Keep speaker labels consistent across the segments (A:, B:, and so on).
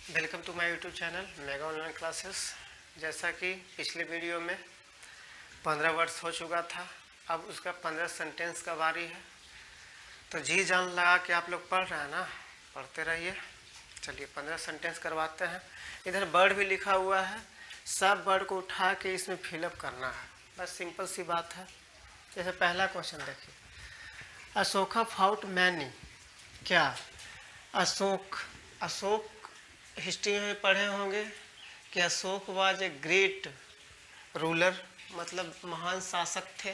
A: Welcome to my YouTube channel mega online classes. जैसा कि पिछले वीडियो में 15 वर्ड्स हो चुका था, अब उसका 15 सेंटेंस का बारी है। तो जी जान लगा कि आप लोग पढ़ रहे हैं ना, पढ़ते रहिए। चलिए 15 सेंटेंस करवाते हैं। इधर वर्ड भी लिखा हुआ है, सब वर्ड को उठा के इसमें फिलअप करना है, बस सिंपल सी बात है। जैसे पहला क्वेश्चन देखिए, अशोका फाउट मैनी। क्या अशोक हिस्ट्री में पढ़े होंगे कि Ashok was a great ruler, मतलब महान शासक थे।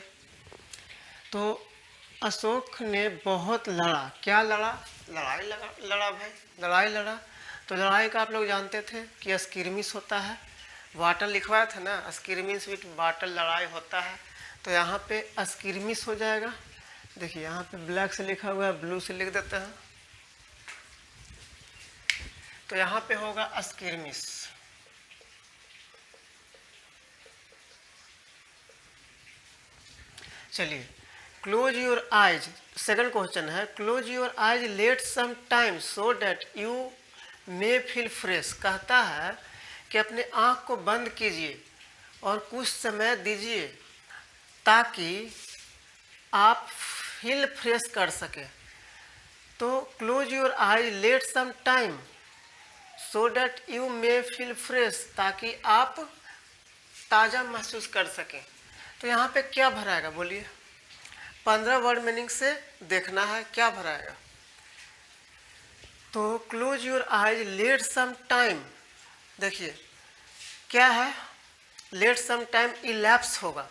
A: तो अशोक ने बहुत लड़ा। क्या लड़ा? लड़ा भाई, लड़ाई लड़ा। तो लड़ाई का आप लोग जानते थे कि स्किर्मिश होता है, बाटल लिखवाया था ना, स्किर्मिश विथ बाटल लड़ाई होता है। तो यहाँ पे स्किर्मिश हो जाएगा। देखिए यहाँ पे ब्लैक से लिखा हुआ है, ब्लू से लिख देते हैं, तो यहाँ पे होगा स्किर्मिश। चलिए close your eyes, second question है, close your eyes let some time so that you may feel fresh. कहता है कि अपने आँख को बंद कीजिए और कुछ समय दीजिए ताकि आप फील फ्रेश कर सके। तो close your eyes let some time so that you may feel fresh, ताकि आप ताज़ा महसूस कर सकें। तो यहाँ पे क्या भराएगा बोलिए? 15 वर्ड मीनिंग से देखना है क्या भराएगा। तो close your eyes let some time, देखिए क्या है, लेट सम टाइम इलैप्स होगा,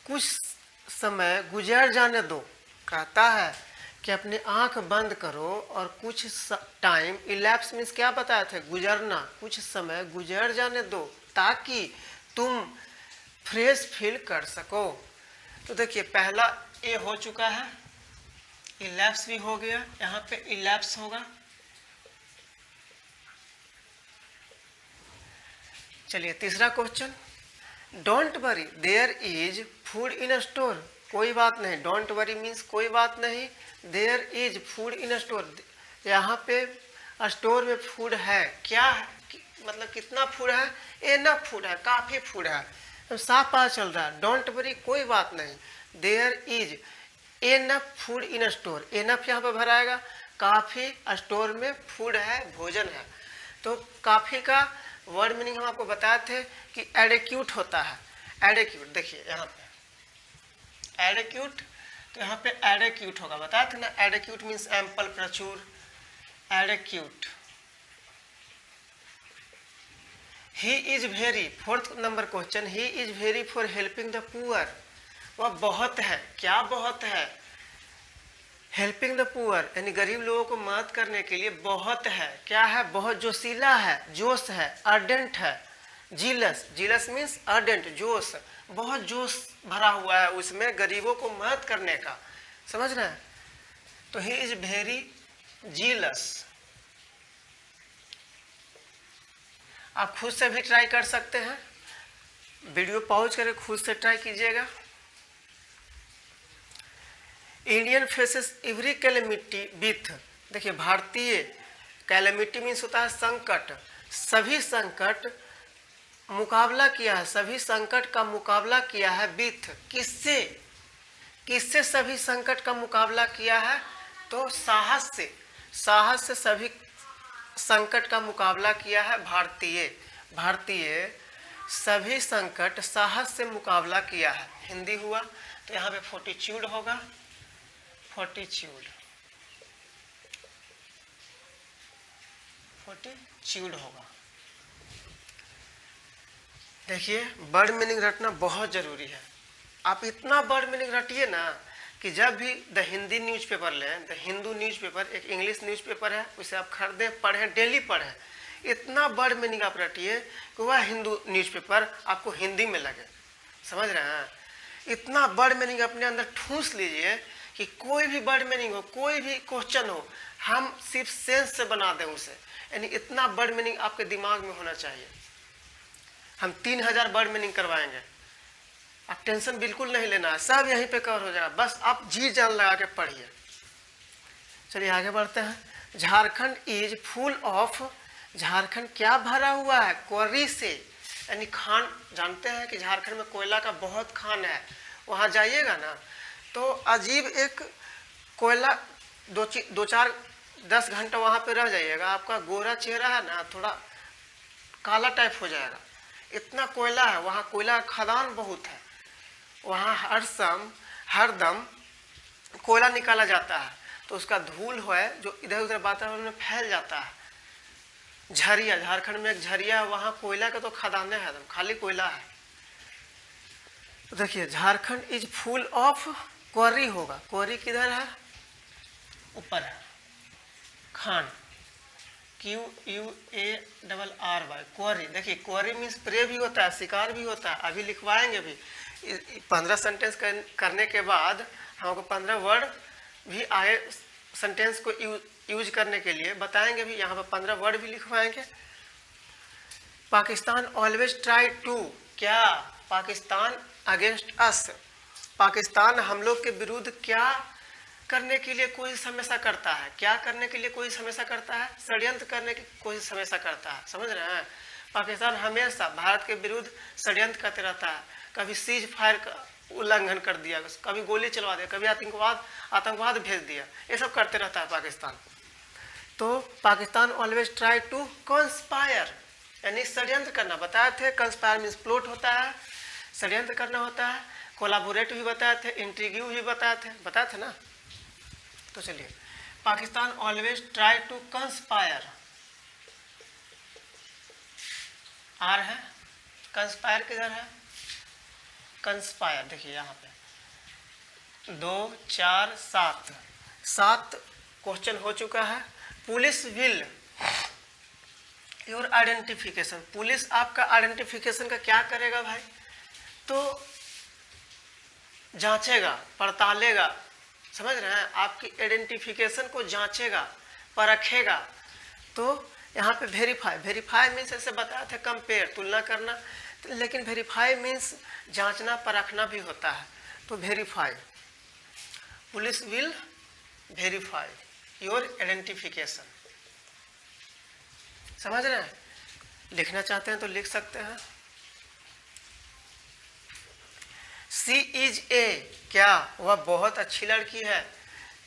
A: कुछ समय गुजर जाने दो। कहता है कि अपनी आंख बंद करो और कुछ टाइम, इलैप्स मीन्स क्या बताया थे? गुजरना, कुछ समय गुजर जाने दो ताकि तुम फ्रेश फील कर सको। तो देखिए पहला ए हो चुका है, इलैप्स भी हो गया, यहाँ पे इलैप्स होगा। चलिए तीसरा question, don't worry there is food in store. कोई बात नहीं, डोंट वरी मीन्स कोई बात नहीं, there is food in store, यहाँ पे स्टोर में फूड है। क्या है? मतलब कितना फूड है? एनफ फूड है, काफ़ी फूड है, तो साफ पता चल रहा है। डोंट वरी कोई बात नहीं, there is enough food in store, enough यहाँ पे भराएगा, काफ़ी स्टोर में फूड है, भोजन है। तो काफ़ी का वर्ड मीनिंग हम आपको बताए थे कि एडेक्यूट होता है। एडेक्यूट देखिए यहाँ पे एडेक्यूट, तो यहाँ पे एडेक्यूट होगा, बताया था ना, एडेक्यूट मीन्स एम्पल, प्रचुर, adequate. He is very, fourth number question, he is very for helping the poor. वह बहुत है, क्या बहुत है? हेल्पिंग द पुअर, यानी गरीब लोगों को मदद करने के लिए बहुत है। क्या है? बहुत जोशीला है, जोश है, अर्डेंट है, जीलस, जीलस मीन्स अर्डेंट, जोश, बहुत जोश भरा हुआ है उसमें गरीबों को मदद करने का, समझ रहे हैं? तो ही इज वेरी जीलस। आप खुद से भी ट्राई कर सकते हैं, वीडियो पॉज करके खुद से ट्राई कीजिएगा। Indian faces every calamity with, देखिए भारतीय, कैलेमिटी मीन्स होता है संकट, सभी संकट मुकाबला किया है, सभी संकट का मुकाबला किया है, विथ किससे? किससे सभी संकट का मुकाबला किया है? तो साहस से, साहस से सभी संकट का मुकाबला किया है भारतीय, भारतीय सभी संकट साहस से मुकाबला किया है, हिंदी हुआ। तो यहाँ पे फोर्टिट्यूड होगा, फोर्टिट्यूड, फोर्टिट्यूड होगा। देखिए वर्ड मीनिंग रटना बहुत ज़रूरी है। आप इतना वर्ड मीनिंग रटिए ना कि जब भी द हिंदी न्यूज़पेपर लें, द हिंदू न्यूज़पेपर एक इंग्लिश न्यूज़पेपर है, उसे आप खरीदें, पढ़ें, डेली पढ़ें, इतना वर्ड मीनिंग आप रटिए कि वह हिंदू न्यूज़पेपर आपको हिंदी में लगे, समझ रहे हैं? इतना वर्ड मीनिंग अपने अंदर ठूंस लीजिए कि कोई भी वर्ड मीनिंग हो, कोई भी क्वेश्चन हो, हम सिर्फ सेंस से बना दें उसे, यानी इतना वर्ड मीनिंग आपके दिमाग में होना चाहिए। हम 3000 वर्ड मीनिंग करवाएंगे, आप टेंशन बिल्कुल नहीं लेना है, सब यहीं पे कवर हो जाएगा, बस आप जी जान लगा के पढ़िए। चलिए आगे बढ़ते हैं। Jharkhand is full of Jharkhand क्या भरा हुआ है? क्वारी से, यानी खान। जानते हैं कि झारखंड में कोयला का बहुत खान है। वहाँ जाइएगा ना तो अजीब एक कोयला, 2-4-10 घंटा वहाँ पे रह जाइएगा, आपका गोरा चेहरा है ना थोड़ा काला टाइप हो जाएगा, इतना कोयला है वहाँ। कोयला खदान बहुत है वहाँ, हर दम कोयला निकाला जाता है, तो उसका धूल है जो इधर उधर वातावरण में फैल जाता है। झरिया, झारखंड में एक झरिया है, वहाँ कोयला का तो खदाने है, खाली कोयला है। तो देखिए झारखंड इज फुल ऑफ क्वारी होगा। क्वारी किधर है? ऊपर है, खान, QUARRY, क्वारी। देखिए क्वारी मीन्स प्रे भी होता है, शिकार भी होता है। अभी लिखवाएंगे भी 15 सेंटेंस करने के बाद हमको 15 वर्ड भी आए सेंटेंस को यूज करने के लिए बताएंगे भी। यहाँ पर 15 वर्ड भी लिखवाएंगे। पाकिस्तान ऑलवेज ट्राई टू, क्या? पाकिस्तान अगेंस्ट अस, पाकिस्तान हम लोग के विरुद्ध क्या करने के लिए कोशिश हमेशा करता है। क्या करने के लिए कोशिश हमेशा करता है? षड्यंत्र करने की कोशिश हमेशा करता है। समझ रहे हैं? पाकिस्तान हमेशा भारत के विरुद्ध षड्यंत्र करते रहता है। कभी सीज फायर का उल्लंघन कर दिया, कभी गोली चलवा दिया, कभी आतंकवाद भेज दिया, ये सब करते रहता है पाकिस्तान। तो Pakistan always try to conspire, यानी षड्यंत्र करना। बताए थे कंस्पायर मीन्स प्लॉट होता है, षड्यंत्र करना होता है। कोलाबोरेट भी बताए थे, इंट्रीग्यू भी बताए थे ना। तो चलिए, Pakistan always try to conspire, आर है, कंस्पायर किधर है? कंस्पायर देखिए यहाँ पे 2, 4, 7 क्वेश्चन हो चुका है। Police will your identification, police आपका आइडेंटिफिकेशन का क्या करेगा भाई? तो जांचेगा, पड़तालेगा। समझ रहे हैं? आपकी आइडेंटिफिकेशन को जांचेगा, परखेगा। तो यहाँ पे वेरीफाई, वेरीफाई मीन्स ऐसे बताया था कंपेयर, तुलना करना, लेकिन वेरीफाई मीन्स जांचना परखना भी होता है। तो verify, police will verify your identification. समझ रहे हैं? लिखना चाहते हैं तो लिख सकते हैं। सी इज ए, क्या? वह बहुत अच्छी लड़की है।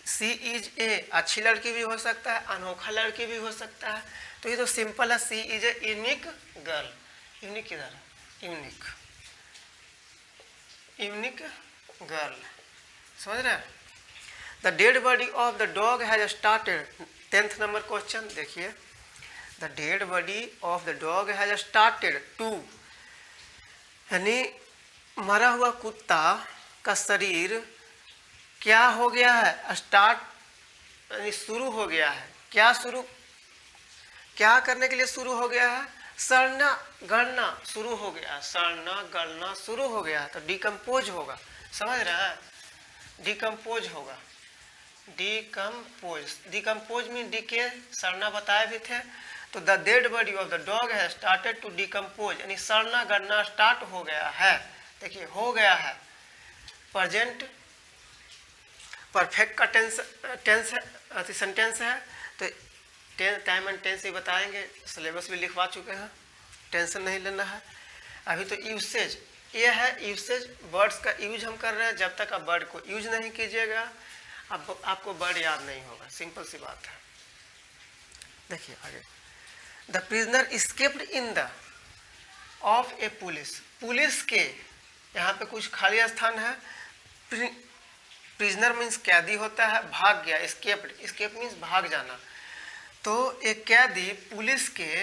A: सी इज ए, अच्छी लड़की भी हो सकता है, अनोखा लड़की भी हो सकता है। तो ये तो सिंपल है, she is a unique girl. Unique किधर है? Unique, unique girl. समझ रहे हैं? The dead body of the dog has started, 10th number question देखिए। The dead body of the dog has started to, यानी मरा हुआ कुत्ता का शरीर क्या हो गया है? स्टार्ट, यानी शुरू हो गया है। क्या करने के लिए शुरू हो गया है? सड़ना गलना शुरू हो गया, सड़ना गलना शुरू हो गया, तो डिकम्पोज होगा। समझ रहे हैं? डिकम्पोज होगा, डिकम्पोज मीन डीके, सड़ना बताए भी थे। तो the dead body of the dog है स्टार्टेड टू डिकम्पोज, यानी सड़ना गलना स्टार्ट हो गया है। देखिए हो गया है, प्रेजेंट परफेक्ट का टेंस है, सेंटेंस है। तो टाइम एंड टेंस ही बताएंगे, सिलेबस भी लिखवा चुके हैं, टेंशन नहीं लेना है। अभी तो यूसेज, ये है यूसेज, वर्ड्स का यूज हम कर रहे हैं। जब तक आप वर्ड को यूज नहीं कीजिएगा आपको वर्ड याद नहीं होगा, सिंपल सी बात है। देखिए आगे, the prisoner escaped in the of A police, police के, यहाँ पे कुछ खाली स्थान है। प्रिजनर मीन्स कैदी होता है, भाग गया, एस्केप्ड, एस्केप मीन्स भाग जाना। तो एक कैदी पुलिस के,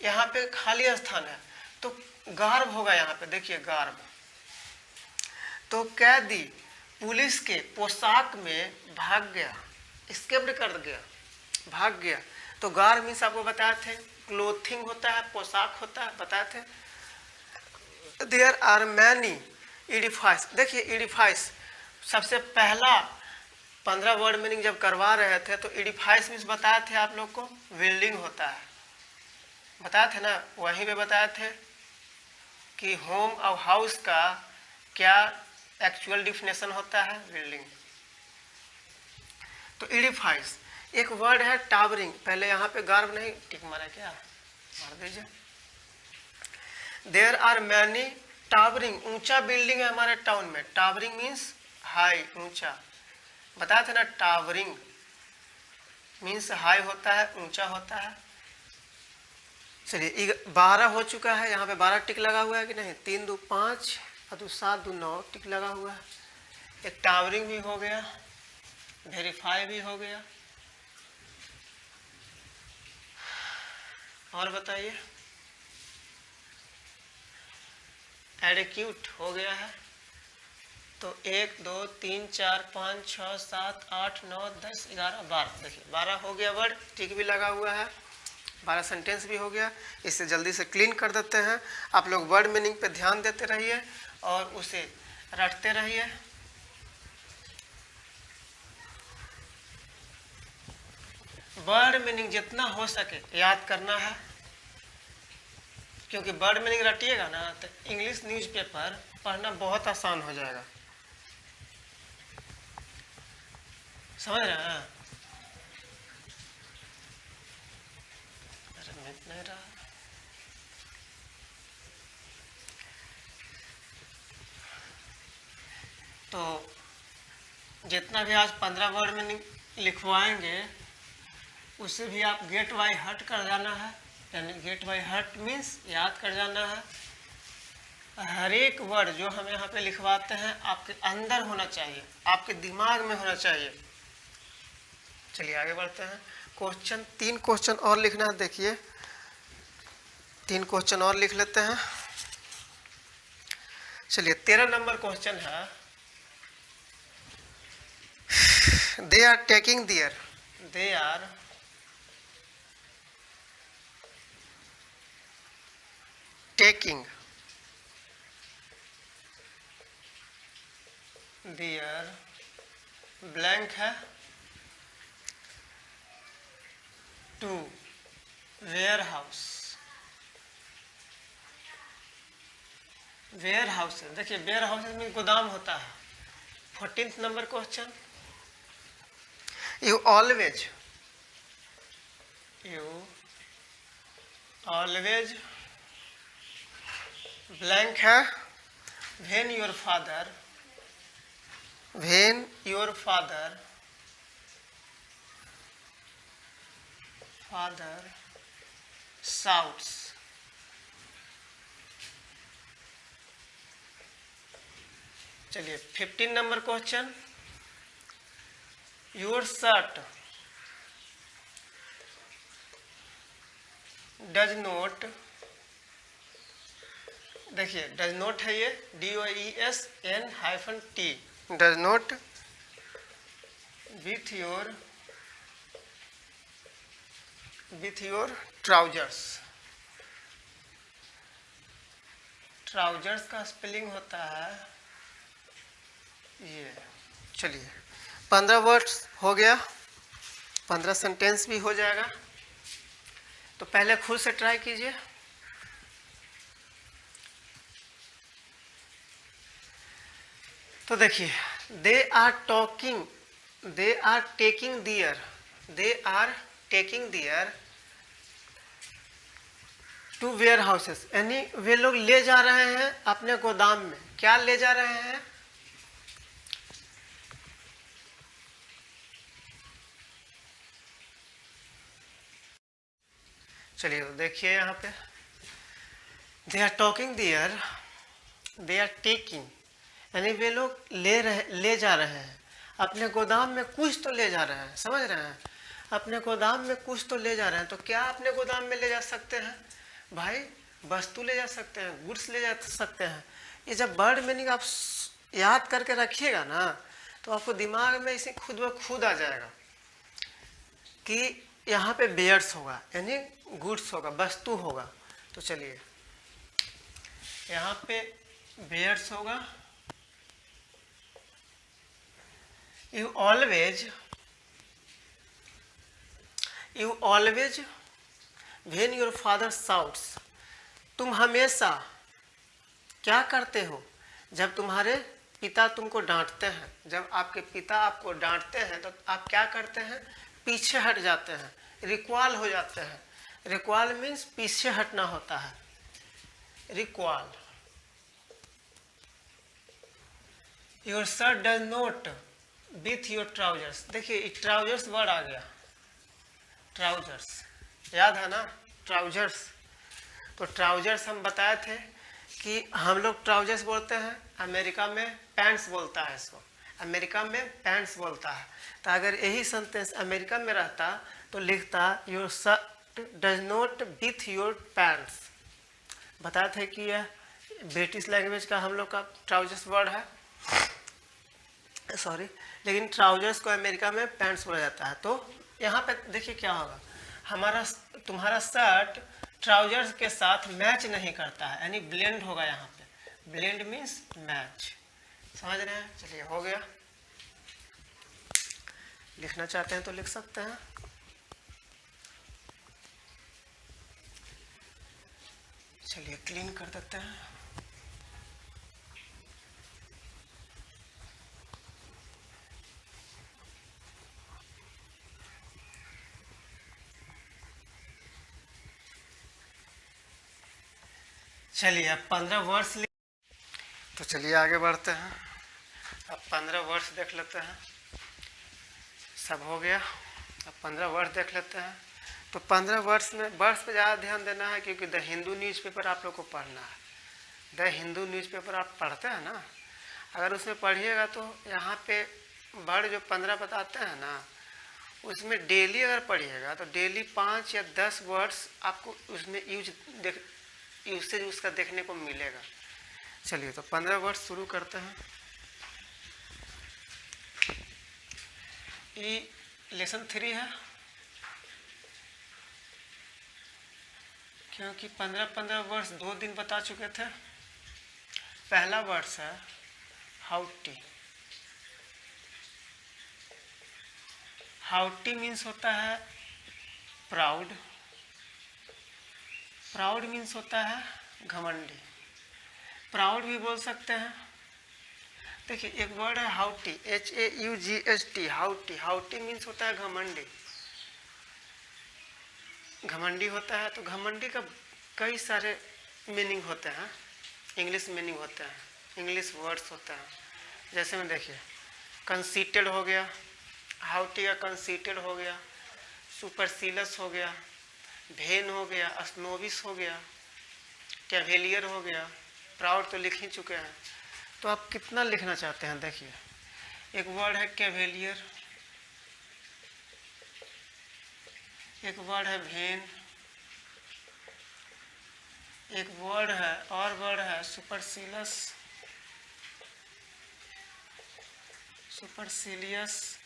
A: यहाँ पे खाली स्थान है तो गार्ब होगा। यहाँ पे देखिए गार्ब, तो कैदी पुलिस के पोशाक में भाग गया, एस्केप्ड कर गया, भाग गया। तो गार्ब मीन्स आपको बताए थे क्लोथिंग होता है, पोशाक होता है, बताए थे। देयर आर मैनी एडिफाइस, देखिए एडिफाइस सबसे पहला 15 वर्ड मीनिंग जब करवा रहे थे तो एडिफाइस मीन्स बताए थे आप लोग को बिल्डिंग होता है, बताए थे ना। वहीं पे बताए थे कि होम और हाउस का क्या एक्चुअल डिफिनेशन होता है, बिल्डिंग। तो एडिफाइस, एक वर्ड है टावरिंग, पहले यहाँ पे गर्व नहीं टिक मारा क्या, मार दीजिए। देयर आर मैनी टावरिंग, ऊंचा बिल्डिंग है हमारे टाउन में। टावरिंग मीन्स हाई, ऊंचा। बताया था ना, टावरिंग मीन्स हाई होता है, ऊंचा होता है। चलिए 12 हो चुका है, यहाँ पे 12 टिक लगा हुआ है कि नहीं, 3 2 5 और 2 7 2 9 टिक लगा हुआ है। एक टावरिंग भी हो गया, वेरीफाई भी हो गया। और बताइए, एडिक्यूट हो गया है। तो 1 2 3 4 5 6 7 8 9 10 11 12, देखिए 12 हो गया वर्ड, टिक भी लगा हुआ है, 12 सेंटेंस भी हो गया। इसे जल्दी से क्लीन कर देते हैं। आप लोग वर्ड मीनिंग पे ध्यान देते रहिए और उसे रटते रहिए। वर्ड मीनिंग जितना हो सके याद करना है, क्योंकि वर्ड मीनिंग रटिएगा ना तो इंग्लिश न्यूज़पेपर पढ़ना बहुत आसान हो जाएगा। समझ रहे हैं? अरे मिट नहीं रहा। तो जितना भी आज 15 वर्ड मीनिंग लिखवाएंगे उससे भी आप गेट बाय हार्ट कर जाना है, यानी गेट बाय हार्ट मीन्स याद कर जाना है। हर एक वर्ड जो हम यहाँ पे लिखवाते हैं आपके अंदर होना चाहिए, आपके दिमाग में होना चाहिए। चलिए आगे बढ़ते हैं। क्वेश्चन 3 क्वेश्चन और लिखना है, देखिए 3 क्वेश्चन और लिख लेते हैं। चलिए 13 नंबर क्वेश्चन है, they are taking their, they are taking their blank है to warehouse. Warehouse, देखिए वेयर हाउस में गोदाम होता है। 14th number question, you always blank है व्हेन योर फादर shouts। चलिए 15 number question, your shirt does not, देखिए does not है ये DOESN-T, does not with your trousers. Trousers का स्पेलिंग होता है ये। चलिए 15 वर्ड्स हो गया, 15 सेंटेंस भी हो जाएगा। तो पहले खुद से ट्राई कीजिए। तो देखिए, they are taking their two warehouses, यानी वे लोग ले जा रहे हैं अपने गोदाम में। क्या ले जा रहे हैं? चलिए देखिए यहाँ पे, दे आर टेकिंग, यानी वे लोग ले जा रहे हैं अपने गोदाम में, कुछ तो ले जा रहे हैं। समझ रहे हैं? अपने गोदाम में कुछ तो ले जा रहे हैं। तो क्या अपने गोदाम में ले जा सकते हैं भाई? वस्तु ले जा सकते हैं, गुड्स ले जा सकते हैं। ये जब वर्ड मीनिंग आप याद करके रखिएगा ना तो आपको दिमाग में इसे खुद ब खुद आ जाएगा कि यहाँ पे बेयर्स होगा, यानी गुड्स होगा, वस्तु होगा। तो चलिए यहाँ पे बेयर्स होगा। You always when your father shouts, तुम हमेशा क्या करते हो जब तुम्हारे पिता तुमको डांटते हैं। जब आपके पिता आपको डांटते हैं तो आप क्या करते हैं? पीछे हट जाते हैं, रिक्वाल हो जाते हैं। रिक्वाल मीन्स पीछे हटना होता है, recoil. Your shirt does not with your trousers. देखिए ट्राउजर्स वर्ड आ गया, ट्राउजर्स याद है ना, ट्राउजर्स। तो ट्राउजर्स हम बताए थे कि हम लोग ट्राउजर्स बोलते हैं, अमेरिका में पैंट्स बोलता है इसको, अमेरिका में पैंट्स बोलता है। तो अगर यही सेंटेंस अमेरिका में रहता तो लिखता your shirt does not with your pants. बताए थे कि यह ब्रिटिश लैंग्वेज का हम लोग का ट्राउजर्स वर्ड है, सॉरी, लेकिन ट्राउजर्स को अमेरिका में पैंट्स बोला जाता है। तो यहाँ पे देखिए क्या होगा, हमारा तुम्हारा शर्ट ट्राउजर्स के साथ मैच नहीं करता है, यानी ब्लेंड होगा। यहाँ पे ब्लेंड मीन्स मैच, समझ रहे हैं। चलिए हो गया, लिखना चाहते हैं तो लिख सकते हैं। चलिए क्लीन कर देते हैं। चलिए अब 15 वर्ष तो चलिए आगे बढ़ते हैं। अब 15 वर्ष देख लेते हैं, सब हो गया। अब 15 वर्ष देख लेते हैं। तो 15 वर्ष में वर्ष पे ज़्यादा ध्यान देना है, क्योंकि द हिंदू न्यूज़पेपर आप लोग को पढ़ना है। द हिंदू न्यूज़पेपर आप पढ़ते हैं ना, अगर उसमें पढ़िएगा तो यहाँ पे वर्ड जो 15 बताते हैं ना, उसमें डेली अगर पढ़िएगा तो डेली 5 या 10 वर्ड्स आपको उसमें यूसेज उसका देखने को मिलेगा। चलिए तो 15 वर्ष शुरू करते हैं। ये लेसन 3 है, क्योंकि 15 वर्ष 2 दिन बता चुके थे। पहला वर्ष है हाउटी। हाउटी मीन्स होता है प्राउड। प्राउड मीन्स होता है घमंडी। प्राउड भी बोल सकते हैं। देखिए एक वर्ड है हाउटी, HAUGHT, हाउटी। हाउटी मीन्स होता है घमंडी, घमंडी होता है। तो घमंडी का कई सारे मीनिंग होते हैं, इंग्लिश मीनिंग होते हैं, इंग्लिश वर्ड्स होते हैं। जैसे में देखिए कंसीटेड हो गया, हाउटी का कंसीटेड हो गया, सुपरसीलस हो गया, भेन हो गया, स्नोबिस हो गया, कैवेलियर हो गया। प्राउड तो लिख ही चुके हैं। तो आप कितना लिखना चाहते हैं? देखिए एक वर्ड है कैवेलियर, एक वर्ड है भेन, एक वर्ड है और वर्ड है सुपरसीलस, सुपरसीलियस,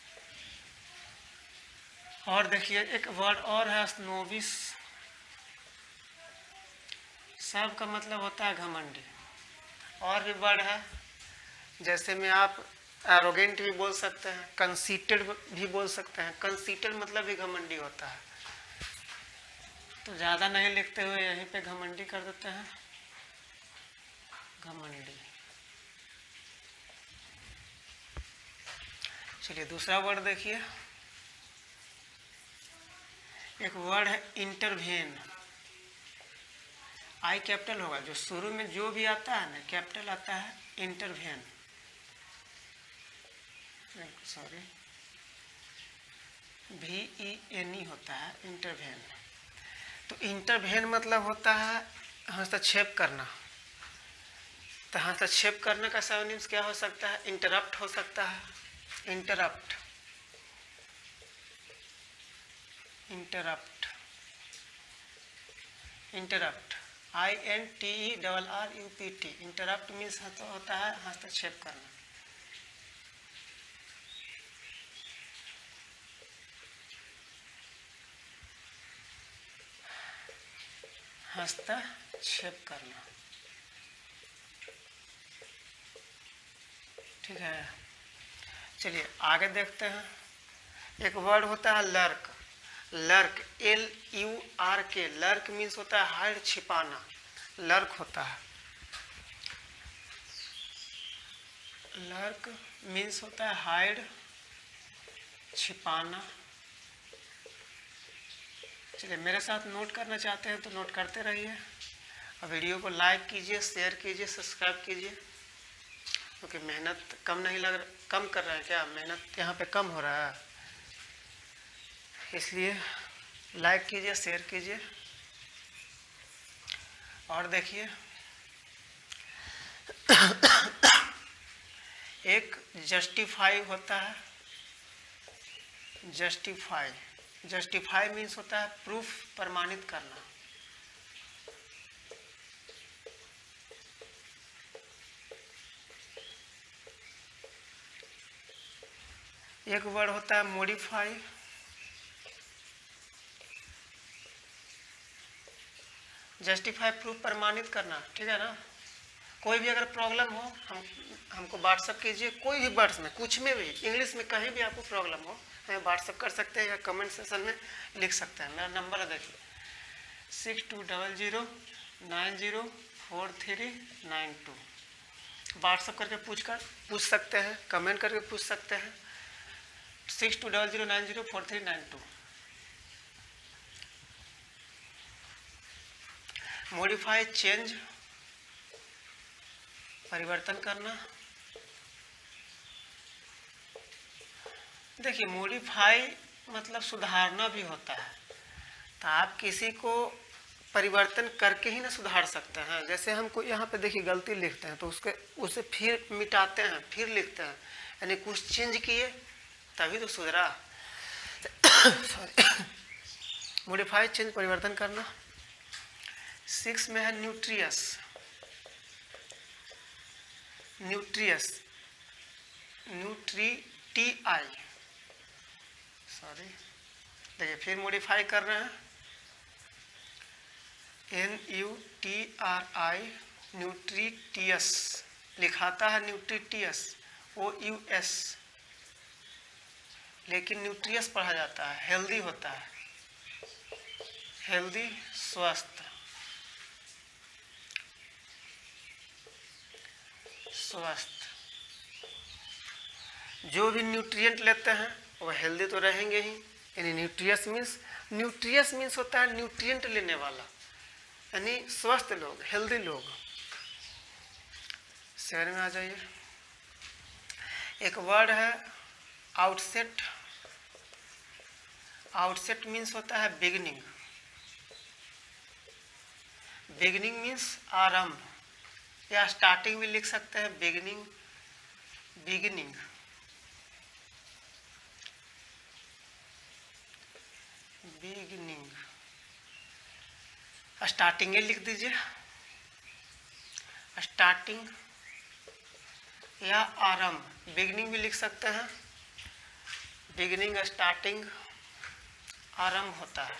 A: और देखिए एक वर्ड और है स्नोबिस। सब का मतलब होता है घमंडी। और भी वर्ड है, जैसे में आप एरोगेंट भी बोल सकते हैं, कंसीटेड भी बोल सकते हैं। कंसीटेड मतलब भी घमंडी होता है। तो ज़्यादा नहीं लिखते हुए यहीं पे घमंडी कर देते हैं, घमंडी। चलिए दूसरा वर्ड देखिए, एक वर्ड है इंटरवेन। आई कैपिटल होगा, जो शुरू में जो भी आता है ना कैपिटल आता है, इंटरवेन, सॉरी VENE होता है इंटरवेन। तो इंटरवेन मतलब होता है हस्तक्षेप करना। तो हस्तक्षेप करने का सिनोनिम्स क्या हो सकता है? इंटरप्ट हो सकता है, interrupt, interrupt, interrupt, INTERRUPT। Interrupt means होता है हस्तक्षेप करना। हस्तक्षेप करना, ठीक है। चलिए आगे देखते हैं। एक वर्ड होता है lurk. Lurk LURK, lurk means होता है हाइड, छिपाना। लर्क होता है, लर्क मीन्स होता है हाइड, छिपाना, चलिए, मेरे साथ नोट करना चाहते हैं तो नोट करते रहिए, और वीडियो को लाइक कीजिए, शेयर कीजिए, सब्सक्राइब कीजिए, क्योंकि मेहनत कम कर रहे हैं क्या, मेहनत यहाँ पे कम हो रहा है, इसलिए लाइक कीजिए, शेयर कीजिए। और देखिए, एक जस्टिफाई होता है, जस्टिफाई मीन्स होता है प्रूफ, प्रमाणित करना। एक वर्ड होता है मॉडिफाई, जस्टिफाई प्रूफ, प्रमाणित करना, ठीक है ना। कोई भी अगर प्रॉब्लम हो हमको व्हाट्सअप कीजिए, कोई भी वर्ड्स में, कुछ में भी, इंग्लिश में कहीं भी आपको प्रॉब्लम हो हमें व्हाट्सअप कर सकते हैं या कमेंट सेक्शन में लिख सकते हैं। मेरा नंबर है, देखिए 6200904392। व्हाट्सअप करके पूछ सकते हैं, कमेंट करके पूछ सकते हैं। 6200904392। मॉडिफाई, चेंज, परिवर्तन करना। देखिए, मॉडिफाई मतलब सुधारना भी होता है, तो आप किसी को परिवर्तन करके ही ना सुधार सकते हैं। जैसे हमको यहाँ पे देखिए गलती लिखते हैं तो उसे फिर मिटाते हैं, फिर लिखते हैं, यानी कुछ चेंज किए तभी तो सुधरा। सॉरी। मॉडिफाई, चेंज, परिवर्तन करना। 6 में है न्यूट्रियस, न्यूट्री-TI, सॉरी, देखिए फिर मॉडिफाई कर रहे हैं, NUTRI, न्यूट्रीटियस, लिखाता है न्यूट्रीटियस, OUS, लेकिन न्यूट्रियस पढ़ा जाता है, हेल्दी होता है, हेल्दी, स्वस्थ, जो भी न्यूट्रिएंट लेते हैं वो हेल्दी तो रहेंगे ही। यानी न्यूट्रियस मीन्स होता है न्यूट्रिएंट लेने वाला, यानी स्वस्थ लोग, हेल्दी लोग। शहर में आ जाइए, एक वर्ड है आउटसेट। आउटसेट मीन्स होता है बिगिनिंग। बिगिनिंग मीन्स आरंभ, या स्टार्टिंग भी लिख सकते हैं, बिगिनिंग, बिगिनिंग। बिगिनिंग, स्टार्टिंग लिख दीजिए, स्टार्टिंग या आरंभ, बिगिनिंग भी लिख सकते हैं, बिगिनिंग, स्टार्टिंग, आरंभ होता है।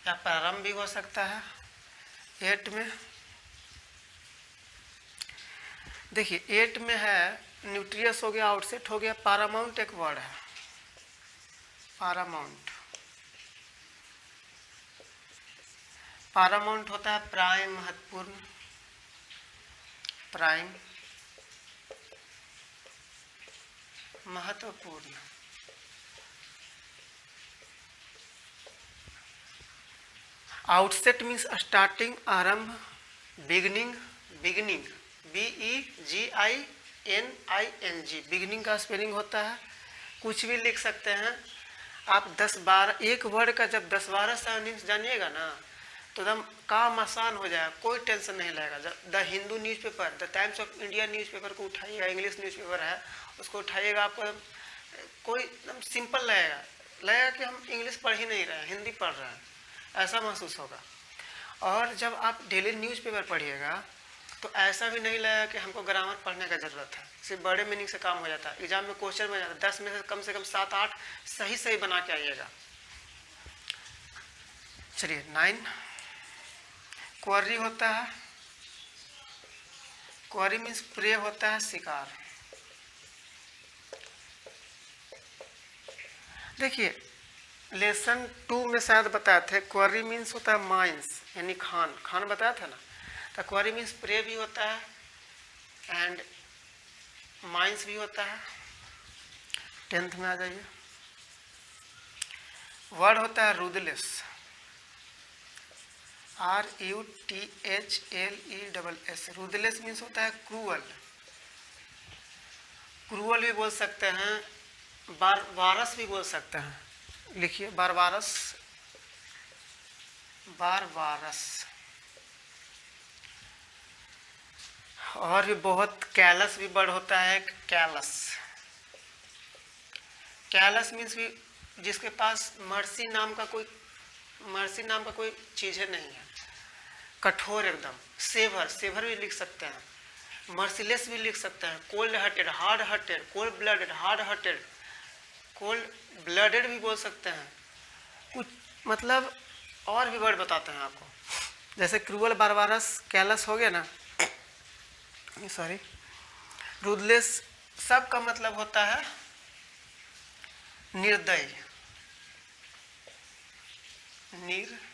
A: या प्रारंभ भी हो सकता है। 8 में देखिए, 8 में है न्यूट्रियस हो गया, आउटसेट हो गया, पारामाउंट एक वर्ड है, पारामाउंट। पारामाउंट होता है प्राइम, महत्वपूर्ण, प्राइम, महत्वपूर्ण। आउटसेट मीन्स स्टार्टिंग, आरंभ, बिगनिंग, बिगनिंग, BEGINING, बिगनिंग का स्पेलिंग होता है। कुछ भी लिख सकते हैं आप। 10-12 एक वर्ड का जब 10-12 साइनिंग्स जानिएगा ना तो एकदम काम आसान हो जाएगा, कोई टेंशन नहीं लगेगा। जब the Hindu newspaper, the times of India newspaper को उठाइएगा, इंग्लिश न्यूज़पेपर है उसको उठाइएगा, आपको कोई एकदम सिंपल लगेगा कि हम इंग्लिश पढ़ ही नहीं रहे हैं, हिंदी पढ़ रहे हैं, ऐसा महसूस होगा। और जब आप डेली न्यूज़पेपर पढ़िएगा तो ऐसा भी नहीं लगेगा कि हमको ग्रामर पढ़ने का ज़रूरत है, सिर्फ बड़े मीनिंग से काम हो जाता है। एग्जाम में क्वेश्चन बन जाता है, 10 में से कम 7-8 सही बना के आइएगा। चलिए 9, क्वेरी होता है। क्वेरी मीन्स प्रे होता है, शिकार। देखिए लेसन 2 में शायद बताए थे, क्वेरी मीन्स होता है माइंस, यानी खान बताया था ना। तो क्वेरी मीन्स प्रे भी होता है एंड माइंस भी होता है, 10th में आ जाइए। वर्ड होता है रूदलेस, RUTHLESS। रूदलेस मीन्स होता है क्रूअल। क्रूअल भी बोल सकते हैं, बारबारस भी बोल सकते हैं। लिखिए बारबारस, बारबारस। और भी बहुत, कैलस भी वर्ड होता है, कैलस। कैलस मीन्स भी जिसके पास मर्सी नाम का कोई चीज़ है नहीं है, कठोर एकदम। सेवर, सेवर भी लिख सकते हैं, मर्सीलेस भी लिख सकते हैं, cold hearted, hard hearted, cold blooded, hard hearted, cold blooded भी बोल सकते हैं। कुछ मतलब और भी वर्ड बताते हैं आपको, जैसे क्रूअल, बारबारस, कैलस हो गया ना, सॉरी, रूदलेस, सब का मतलब होता है निर्दयी, निर्दयी।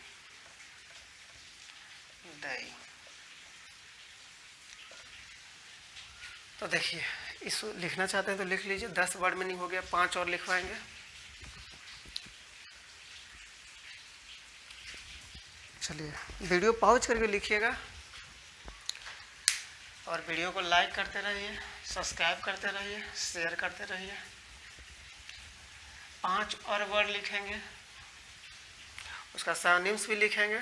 A: तो देखिए, इसको लिखना चाहते हैं तो लिख लीजिए, 10 वर्ड में नहीं हो गया, 5 और लिखवाएंगे। चलिए वीडियो पॉज करके लिखिएगा और वीडियो को लाइक करते रहिए, सब्सक्राइब करते रहिए, शेयर करते रहिए। 5 और वर्ड लिखेंगे, उसका सिनोनिम्स भी लिखेंगे,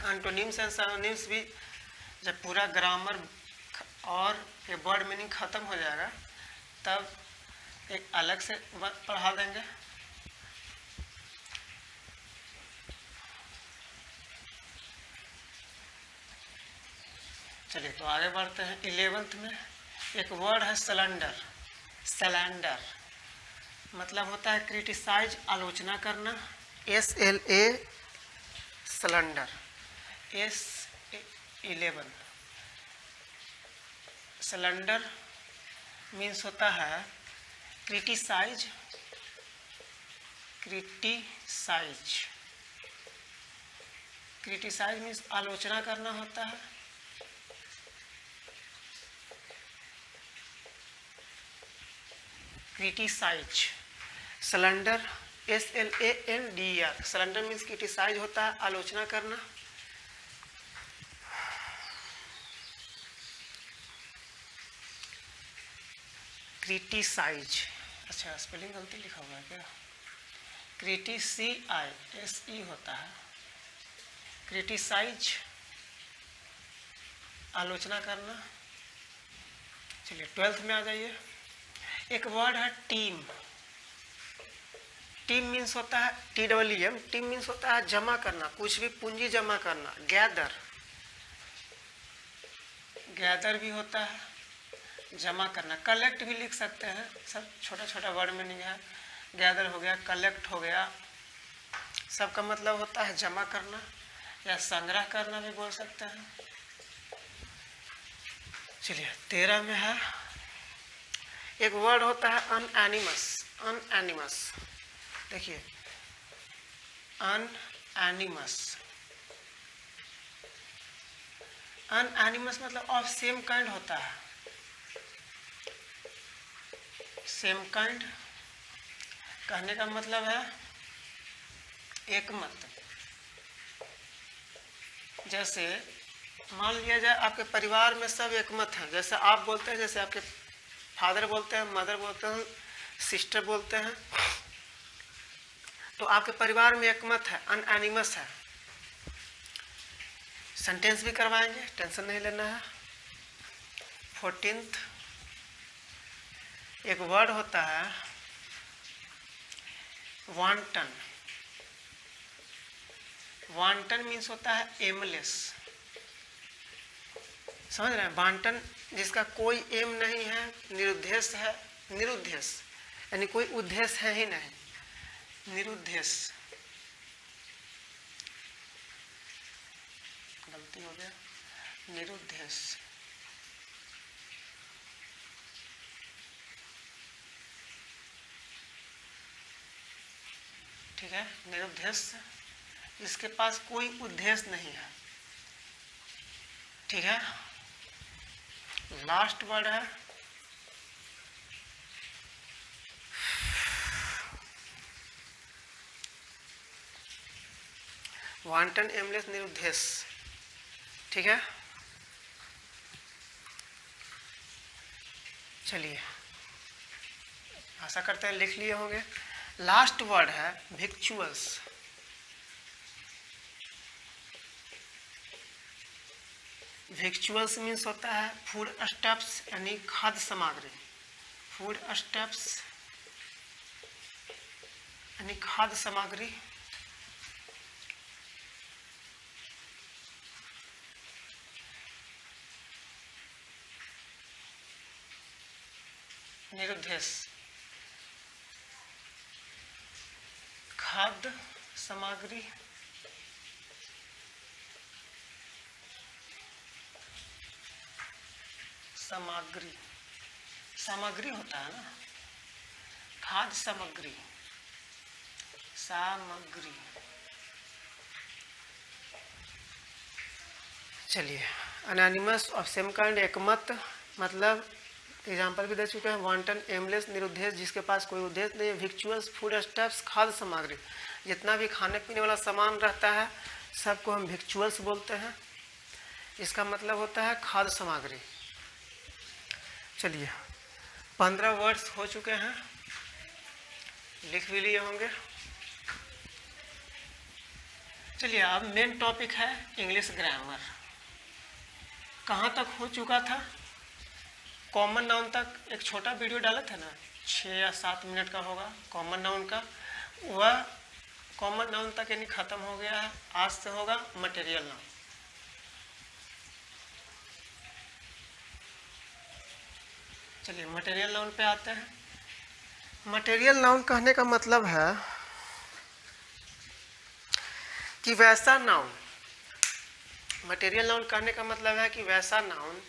A: एंटोनिम्स एंड सिनोनिम्स भी। जब पूरा ग्रामर और ये वर्ड मीनिंग ख़त्म हो जाएगा तब एक अलग से पढ़ा देंगे। चलिए तो आगे बढ़ते हैं। 11th में एक वर्ड है सलेंडर। सलेंडर मतलब होता है क्रिटिसाइज, आलोचना करना, SLA, cylinder. S11 cylinder means होता है क्रिटिसाइज, क्रिटिसाइज, क्रिटिसाइज मीन्स आलोचना करना होता है। Criticise, slander, SLANDER। Slander means criticise होता है, आलोचना करना। क्रिटिसाइज, अच्छा स्पेलिंग गलती लिखा हुआ है क्या? CRITICISE होता है। क्रिटिसाइज, आलोचना करना। चलिए 12th में आ जाइए। एक वर्ड है टीम। टीम मीन्स होता है TEEM। टीम मीन्स होता है जमा करना, कुछ भी पूंजी जमा करना। गैदर, गैदर भी होता है जमा करना। कलेक्ट भी लिख सकते हैं, सब छोटा छोटा वर्ड मीनिंग है। गैदर हो गया, कलेक्ट हो गया, सबका मतलब होता है जमा करना या संग्रह करना भी बोल सकते हैं। चलिए 13 में है एक वर्ड होता है अनएनिमस। अनएनिमस देखिए, अनएनिमस। अनएनिमस मतलब ऑफ सेम काइंड होता है। सेम काइंड कहने का मतलब है एक मत। जैसे मान लिया जाए आपके परिवार में सब एक मत है, जैसे आप बोलते हैं, जैसे आपके फादर बोलते हैं, मदर बोलते हैं, सिस्टर बोलते हैं, तो आपके परिवार में एक मत है, अनएनिमस है। सेंटेंस भी करवाएंगे, टेंशन नहीं लेना है। 14th एक वर्ड होता है वांटन। वांटन मीन्स होता है एमलेस। समझ रहे हैं? वांटन जिसका कोई एम नहीं है, निरुद्देश्य है। निरुद्देश्य यानी कोई उद्देश्य है ही नहीं, निरुद्देश्य। गलती हो गया, निरुद्देश्य। ठीक है, निरुद्देश्य जिसके पास कोई उद्देश्य नहीं है। ठीक है, लास्ट वर्ड है वांटन एमलेस निरुद्देश, ठीक है। चलिए आशा करते हैं लिख लिए होंगे। लास्ट वर्ड है विक्चुअल्स। विक्चुअल्स मीन्स होता है फूड स्टफ्स यानी खाद्य सामग्री। फूड स्टफ्स यानी खाद्य सामग्री। निरुद्देश खाद्य सामग्री। सामग्री सामग्री होता है ना, खाद्य सामग्री। सामग्री। चलिए अनोनिमस ऑफ सेम काइंड एकमत, मतलब एग्जाम्पल भी दे चुके हैं। वांटन एमलेस निरुद्देश जिसके पास कोई उद्देश्य नहीं है। विक्चुअल्स फूड स्टफ्स खाद्य सामग्री, जितना भी खाने पीने वाला सामान रहता है सबको हम विक्चुअल्स बोलते हैं। इसका मतलब होता है खाद्य सामग्री। चलिए 15 वर्ड्स हो चुके हैं, लिख भी लिए होंगे। चलिए अब मेन टॉपिक है इंग्लिश ग्रामर। कहाँ तक हो चुका था? कॉमन नाउन तक एक छोटा वीडियो डाला था ना, 6 या 7 मिनट का होगा कॉमन नाउन का। वह कॉमन नाउन तक यानी ख़त्म हो गया है। आज से होगा मटेरियल नाउन। चलिए मटेरियल नाउन पे आते हैं। मटेरियल नाउन कहने का मतलब है कि वैसा नाउन। मटेरियल नाउन कहने का मतलब है कि वैसा नाउन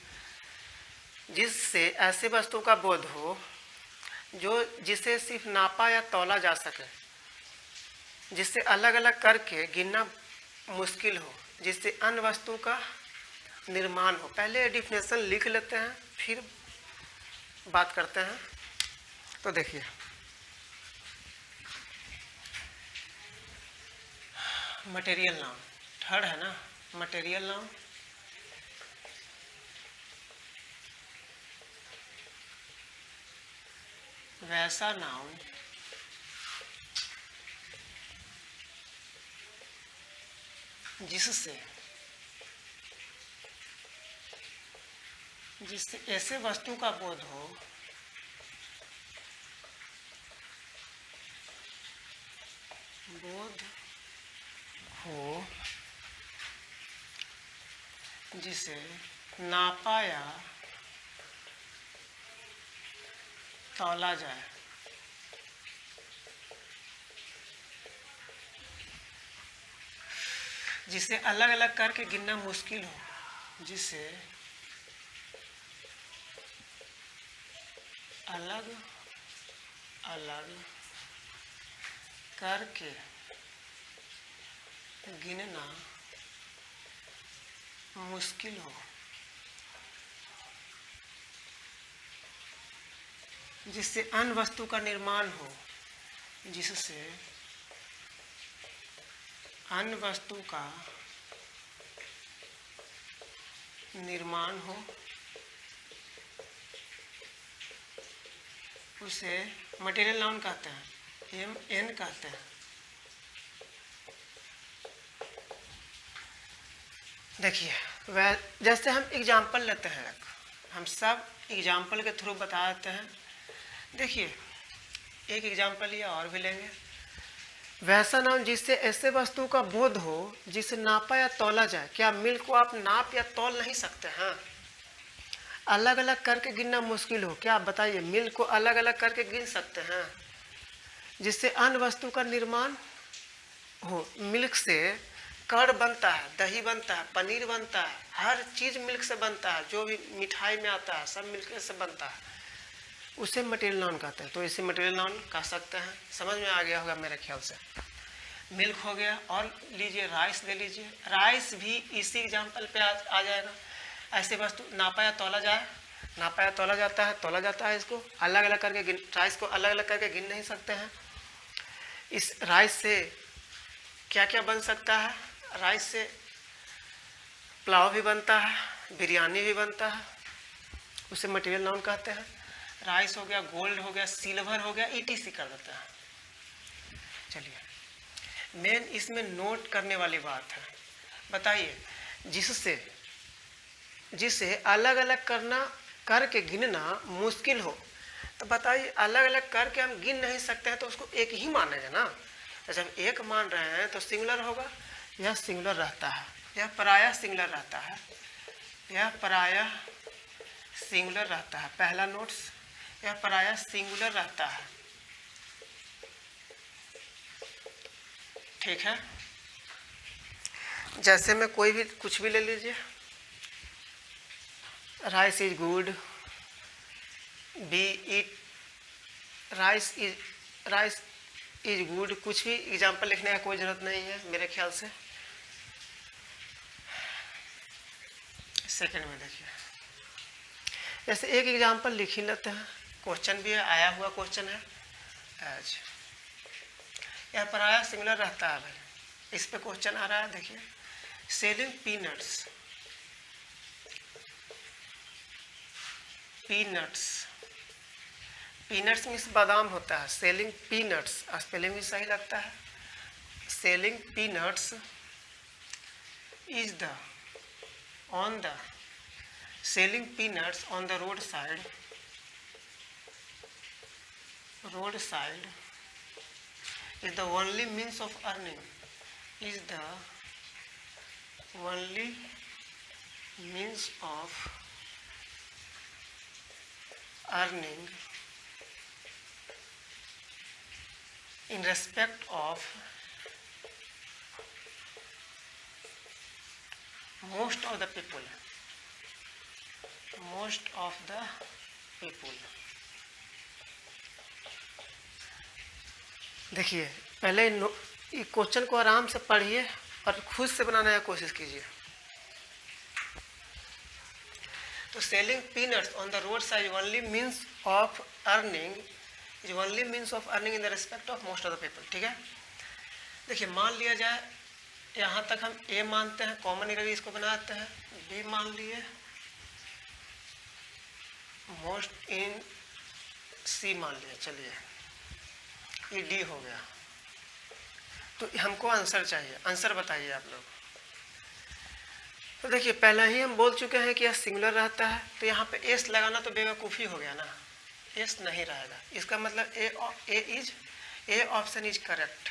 A: जिससे ऐसे वस्तु का बोध हो जिसे सिर्फ नापा या तौला जा सके, जिससे अलग अलग करके गिनना मुश्किल हो, जिससे अन्य वस्तु का निर्माण हो। पहले डिफिनेशन लिख लेते हैं फिर बात करते हैं। तो देखिए मटेरियल नाउन थर्ड है ना। मटेरियल नाउन वैसा नाउन जिससे ऐसे वस्तु का बोध हो जिसे नापा या तौला जाए। जिसे अलग अलग करके गिनना मुश्किल हो, जिसे अलग अलग करके गिनना मुश्किल हो, जिससे अन्य वस्तु का निर्माण हो, जिससे अन्य वस्तु का निर्माण हो, उसे मटेरियल नाउन कहते हैं, MN कहते हैं। देखिए वह जैसे हम एग्जाम्पल लेते हैं, हम सब एग्जाम्पल के थ्रू बता देते हैं। देखिए एक एग्जाम्पल या और भी लेंगे। वैसा नाउन जिससे ऐसे वस्तु का बोध हो जिसे नापा या तौला जाए। क्या मिल्क को आप नाप या तौल नहीं सकते हैं? अलग अलग करके गिनना मुश्किल हो, क्या आप बताइए मिल्क को अलग अलग करके गिन सकते हैं? जिससे अन्य वस्तु का निर्माण हो। मिल्क से कर्ड बनता है, दही बनता है, पनीर बनता है, हर चीज़ मिल्क से बनता है। जो भी मिठाई में आता है सब मिल्क से बनता है, उसे मटेरियल नाउन कहते हैं। तो इसे मटेरियल नाउन कह सकते हैं। समझ में आ गया होगा मेरे ख्याल से। मिल्क हो गया, और लीजिए राइस ले लीजिए। राइस भी इसी एग्जाम्पल पे आ जाएगा। ऐसे वस्तु नापा या तौला जाए, नापा या तौला जाता है, तौला जाता है। इसको अलग अलग करके राइस को अलग अलग करके गिन नहीं सकते हैं। इस राइस से क्या क्या बन सकता है? राइस से पुलाव भी बनता है, बिरयानी भी बनता है, उसे मटेरियल नाउन कहते हैं। राइस हो गया, गोल्ड हो गया, सिल्वर हो गया, ETC कर देता है। चलिए, मेन इसमें नोट करने वाली बात है, बताइए जिसे अलग अलग करके गिनना मुश्किल हो, तो बताइए अलग अलग करके हम गिन नहीं सकते हैं तो उसको एक ही मानेंगे ना। तो जब एक मान रहे हैं तो सिंगुलर होगा, यह सिंगुलर रहता है, यह पराया सिंगुलर रहता है, यह पराया सिंगुलर रहता है। पहला नोट्स, यह पराया सिंगुलर रहता है, ठीक है। जैसे में कोई भी कुछ भी ले लीजिए, rice is good, B it, rice is good, कुछ भी एग्जाम्पल लिखने का कोई ज़रूरत नहीं है मेरे ख्याल से। सेकंड में देखिए, जैसे एक एग्जाम्पल लिख ही लेते हैं, क्वेश्चन भी है, आया हुआ क्वेश्चन है आज। यह पराया सिंगुलर रहता है भाई, इस पे क्वेश्चन आ रहा है, देखिए। सेलिंग पीनट्स, पीनट्स मीन्स बादाम होता है, सेलिंग पीनट्स, स्पेलिंग भी सही लगता है। Selling peanuts is the on the selling peanuts on the road side is the only means of earning, is the only means of earning in respect of most of the people. देखिए, पहले question को आराम से पढ़िए और खुद से बनाने की कोशिश कीजिए। तो selling peanuts on the road side only means of earning in the respect of most of the people, ठीक है। देखिए, मान लिया जाए यहाँ तक हम ए मानते हैं, कॉमन एरिया इसको बनाते हैं, बी मान लिए, मोस्ट इन सी मान लिया, चलिए ये डी हो गया। तो हमको आंसर चाहिए, आंसर बताइए आप लोग। तो देखिए, पहले ही हम बोल चुके हैं कि यह सिंगुलर रहता है, तो यहाँ पे एस लगाना तो बेवकूफ़ी हो गया ना, एस नहीं रहेगा। इसका मतलब ए ऑप्शन इज करेक्ट।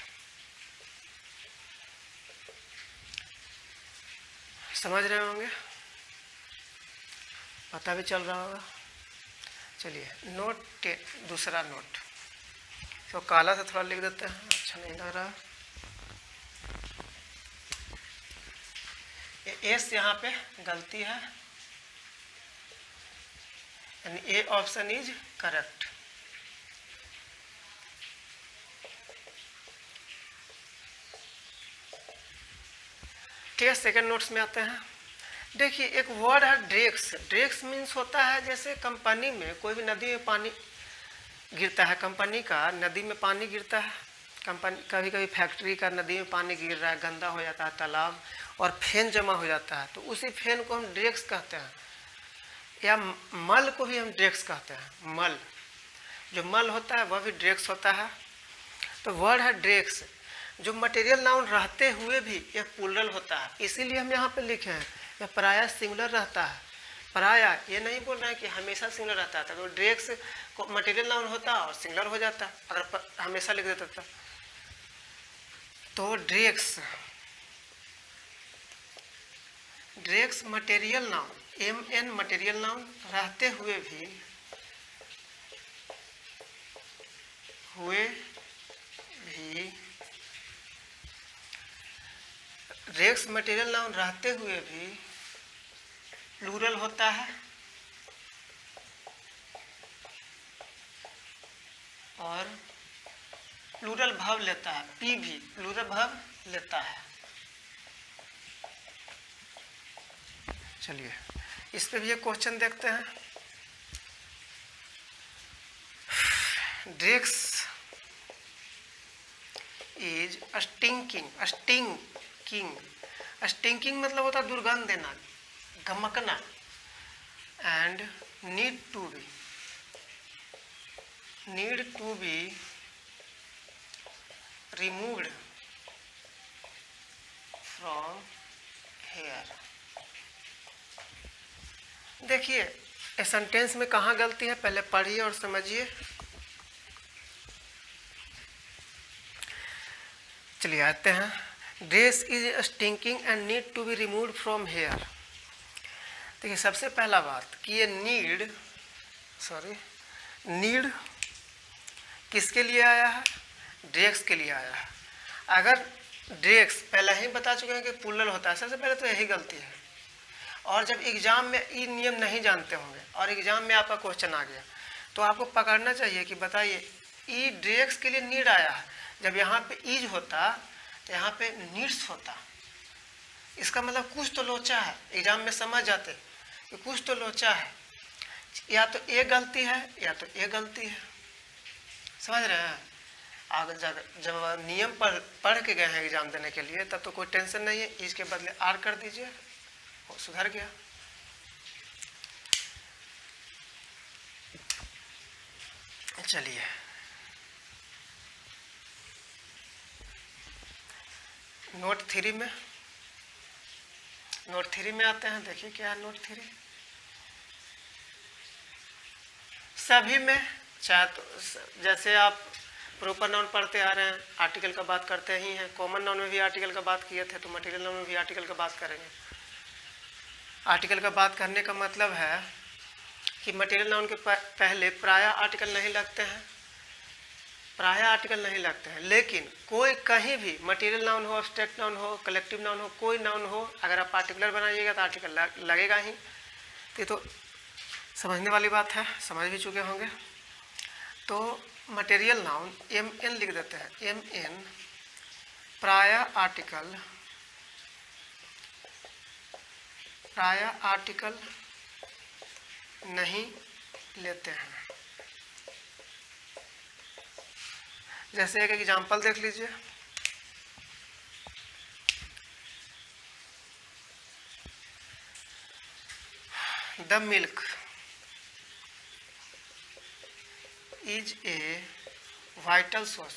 A: समझ रहे होंगे, पता भी चल रहा होगा। चलिए, नोट दूसरा नोट, तो काला से थोड़ा लिख देते हैं, अच्छा नहीं लग रहा। एस यहाँ पे गलती है, यानी ए ऑप्शन इज करेक्ट। ठीक है, सेकंड नोट्स में आते हैं। देखिए, एक वर्ड है ड्रेक्स मीन्स होता है, जैसे कंपनी में कोई भी नदी में पानी गिरता है, कंपनी का नदी में पानी गिरता है, कंपनी कभी कभी फैक्ट्री का नदी में पानी गिर रहा है, गंदा हो जाता है तालाब और फेन जमा हो जाता है, तो उसी फेन को हम ड्रेक्स कहते हैं, या मल को भी हम ड्रेक्स कहते हैं। मल, जो मल होता है वह भी ड्रेक्स होता है। तो वर्ड है ड्रेक्स, जो मटेरियल नाउन रहते हुए भी यह प्लूरल होता है, इसीलिए हम यहाँ पे लिखे हैं यह पराया सिंगुलर रहता है। पराया ये नहीं बोल रहे हैं कि हमेशा सिंगुलर रहता था, तो ड्रेक्स को मटेरियल नाउन होता और सिंगुलर हो जाता अगर हमेशा लिख देता था। तो ड्रेक्स material noun, MN material noun रहते हुए भी ड्रेक्स मटेरियल नाउन रहते हुए भी प्लूरल होता है और प्लूरल भाव लेता है, पी भी प्लूरल भाव लेता है। चलिए, इस पे भी एक क्वेश्चन देखते हैं। ड्रेक्स इज स्टिंकिंग स्टिंकिंग मतलब होता है दुर्गंध देना, गमकना। And need to be removed from here. देखिए इस सेंटेंस में कहाँ गलती है, पहले पढ़िए और समझिए। चलिए आते हैं। Dress is stinking and need to be removed from here. देखिए सबसे पहला बात कि ये नीड किसके लिए आया है, ड्रेस के लिए आया है। अगर ड्रेस पहले ही बता चुके हैं कि प्लूरल होता है, सबसे पहले तो यही गलती है। और जब एग्जाम में ये नियम नहीं जानते होंगे और एग्जाम में आपका क्वेश्चन आ गया तो आपको पकड़ना चाहिए कि बताइए ई ड्रेस के लिए नीड आया है, जब यहाँ पे इज होता तो यहाँ पे नीड्स होता। इसका मतलब कुछ तो लोचा है, एग्जाम में समझ जाते कि कुछ तो लोचा है, या तो ये गलती है या तो ये गलती है। समझ रहे हैं? आगे जब नियम पढ़ के गए हैं एग्जाम देने के लिए तब तो कोई टेंशन नहीं है, इसके बदले आर कर दीजिए, वो सुधर गया। चलिए नोट 3 में आते हैं। देखिए क्या है नोट 3। सभी में चाहे तो जैसे आप प्रॉपर नाउन पढ़ते आ रहे हैं, आर्टिकल का बात करते ही हैं। कॉमन नाउन में भी आर्टिकल का बात किए थे, तो मटेरियल नाउन में भी आर्टिकल का बात करेंगे। आर्टिकल का बात करने का मतलब है कि मटेरियल नाउन के पहले प्रायः आर्टिकल नहीं लगते हैं, लेकिन कोई कहीं भी मटेरियल नाउन हो, एब्स्ट्रैक्ट नाउन हो, कलेक्टिव नाउन हो, कोई नाउन हो, अगर आप पार्टिकुलर बनाइएगा तो आर्टिकल लगेगा ही। तो समझने वाली बात है, समझ भी चुके होंगे। तो मटेरियल नाउन MN लिख देते हैं, MN प्रायः आर्टिकल नहीं लेते हैं। जैसे एक एग्जाम्पल देख लीजिए। The milk is a vital source.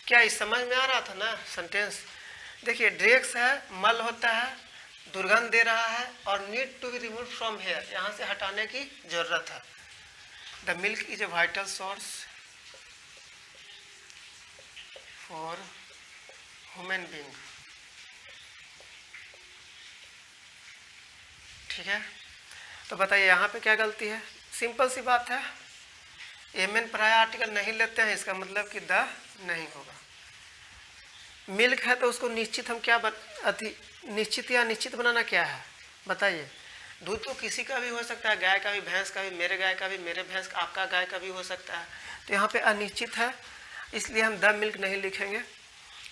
A: क्या इस समझ में आ रहा था ना सेंटेंस? देखिए ड्रेक्स है, मल होता है, दुर्गंध दे रहा है, और need to be remove from here, यहाँ से हटाने की जरूरत है। The milk is a vital source for human being. ठीक है, तो बताइए यहाँ पे क्या गलती है? सिंपल सी बात है, MN प्रायः आर्टिकल नहीं लेते हैं, इसका मतलब कि द नहीं होगा। मिल्क है तो उसको निश्चित हम क्या निश्चित या निश्चित बनाना क्या है बताइए? दूध तो किसी का भी हो सकता है, गाय का भी, भैंस का भी, मेरे गाय का भी, मेरे भैंस का, आपका गाय का भी हो सकता है। तो यहाँ पे अनिश्चित है, इसलिए हम द मिल्क नहीं लिखेंगे।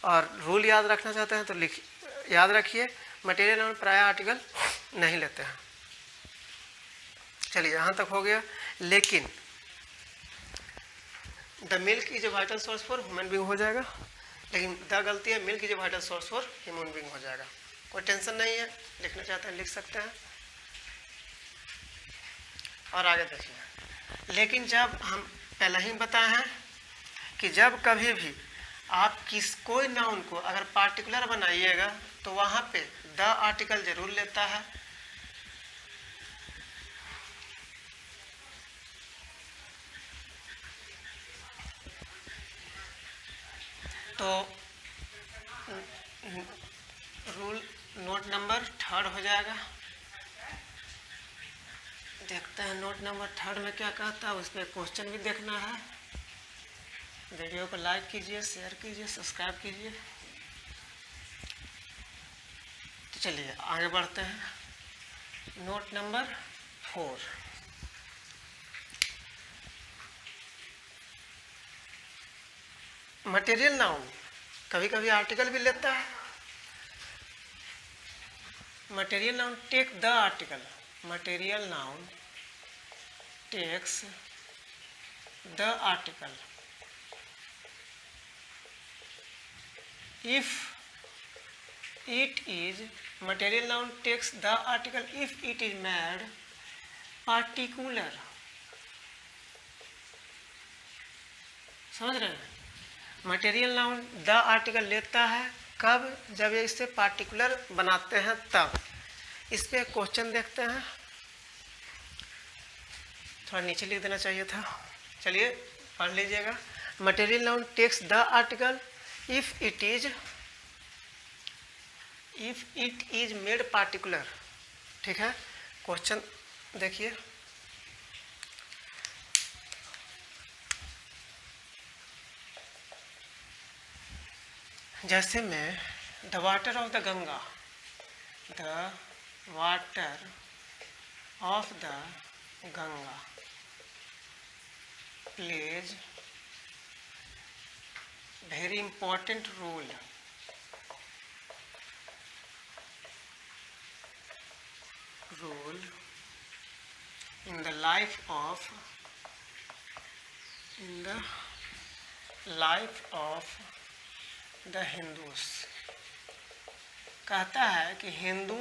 A: और रूल याद रखना चाहते हैं तो याद रखिए, मटेरियल नाउन प्रायः आर्टिकल नहीं लेते हैं। चलिए यहाँ तक हो गया। लेकिन the milk is a vital source for human being हो जाएगा, लेकिन द गलती है, milk is a vital source for human being हो जाएगा। कोई टेंशन नहीं है, लिखना चाहते हैं लिख सकते हैं। और आगे देखिए, लेकिन जब हम पहले ही बताए हैं कि जब कभी भी आप कोई नाउन को अगर पार्टिकुलर बनाइएगा तो वहाँ पे द आर्टिकल जरूर लेता है। तो रूल नोट नंबर 3 हो जाएगा। देखते हैं नोट नंबर 3 में क्या कहता है, उस पर क्वेश्चन भी देखना है। वीडियो को लाइक कीजिए, शेयर कीजिए, सब्सक्राइब कीजिए। तो चलिए आगे बढ़ते हैं। नोट नंबर 4, मटेरियल नाउन कभी कभी आर्टिकल भी लेता है। Material noun take the article, material noun takes the article if it is material noun takes the article if it is made particular. समझ रहे हैं? मटेरियल नाउन द आर्टिकल लेता है कब? जब ये इससे पार्टिकुलर बनाते हैं तब। इस पे क्वेश्चन देखते हैं, थोड़ा नीचे लिख देना चाहिए था, चलिए पढ़ लीजिएगा। Material noun takes the article if it is made particular. ठीक है, क्वेश्चन देखिए। जैसे में the water of the Ganga, the water of the Ganga plays very important role in the life of the Hindus। कहता है कि हिंदू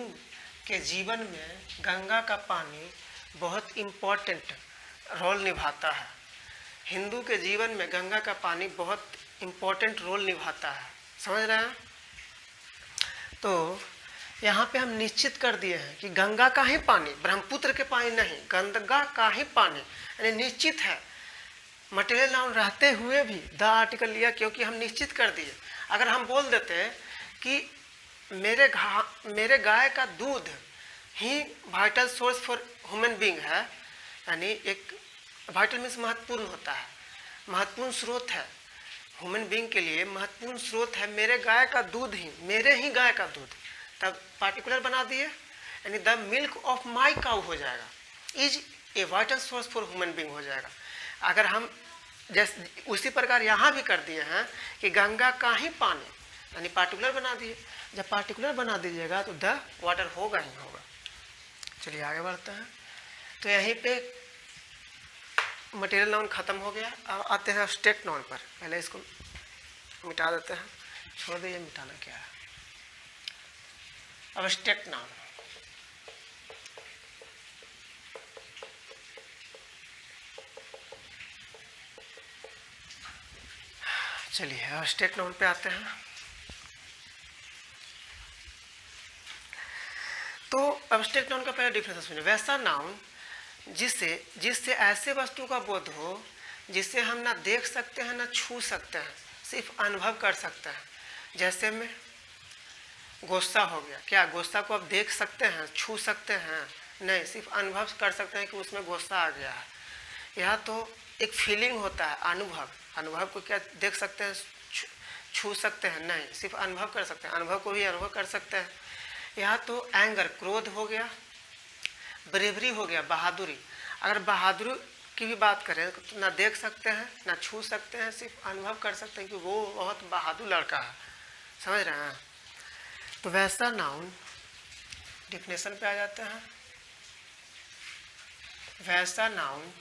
A: के जीवन में गंगा का पानी बहुत इम्पोर्टेंट रोल निभाता है। हिंदू के जीवन में गंगा का पानी बहुत इम्पोर्टेंट रोल निभाता है। समझ रहे हैं? तो यहाँ पे हम निश्चित कर दिए हैं कि गंगा का ही पानी, ब्रह्मपुत्र के पानी नहीं, गंगा का ही पानी, यानी निश्चित है। मटेरियल नाउन रहते हुए भी द आर्टिकल लिया क्योंकि हम निश्चित कर दिए। अगर हम बोल देते कि मेरे गाय का दूध ही vital source for human being है, यानी एक वाइटल मीन्स महत्वपूर्ण होता है, महत्वपूर्ण स्रोत है ह्यूमन बीइंग के लिए, महत्वपूर्ण स्रोत है मेरे गाय का दूध ही, मेरे ही गाय का दूध, तब पार्टिकुलर बना दिए, यानी the milk of my cow हो जाएगा, is a vital source for human being हो जाएगा। अगर हम जैसे उसी प्रकार यहाँ भी कर दिए हैं कि गंगा का ही पानी, यानी पार्टिकुलर बना दिए। जब पार्टिकुलर बना दीजिएगा तो द वाटर होगा ही होगा। चलिए आगे बढ़ते हैं। तो यहीं पे मटेरियल नाउन खत्म हो गया। अब आते हैं स्टेट नाउन पर। पहले इसको मिटा देते हैं, छोड़ दीजिए, मिटाना क्या है। अब स्टेट नाउन, चलिए अब स्टेट नाउन पे आते हैं। तो अब स्टेट नाउन का पहला डिफरेंस सुनिए। वैसा नाउन जिससे ऐसे वस्तु का बोध हो जिसे हम ना देख सकते हैं ना छू सकते हैं, सिर्फ अनुभव कर सकते हैं। जैसे में गुस्सा हो गया, क्या गुस्सा को आप देख सकते हैं, छू सकते हैं? नहीं, सिर्फ अनुभव कर सकते हैं कि उसमें गुस्सा आ गया है। यह तो एक फीलिंग होता है, अनुभव। अनुभव को क्या देख सकते हैं, छू सकते हैं? नहीं, सिर्फ अनुभव कर सकते हैं। अनुभव को भी अनुभव कर सकते हैं। यह तो एंगर, क्रोध हो गया, ब्रेवरी हो गया, बहादुरी। अगर बहादुरी की भी बात करें तो ना देख सकते हैं ना छू सकते हैं, सिर्फ अनुभव कर सकते हैं कि वो बहुत बहादुर लड़का है। समझ रहे हैं? तो वैसा नाउन डिफिनेशन पे आ जाते हैं। वैसा नाउन